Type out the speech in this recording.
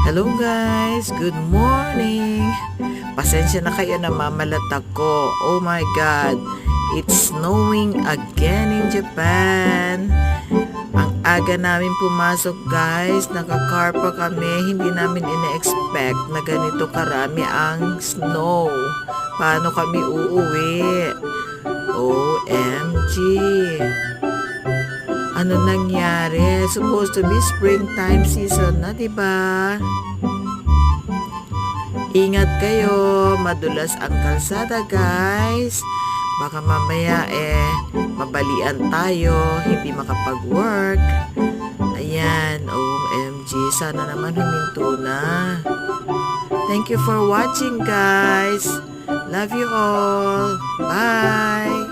Hello guys, good morning. Pasensya na kayo na mamalat ako. Oh my God, it's snowing again in Japan. Ang aga namin pumasok guys, naka-car pa kami. Hindi namin ina-expect na ganito karami ang snow. Paano kami uuwi? OMG! Ano nangyari? Supposed to be springtime season na, diba? Ingat kayo, madulas ang kalsada guys. Baka mamaya mabalian tayo, hindi makapag-work. Ayan, OMG, sana naman huminto na. Thank you for watching guys. Love you all. Bye!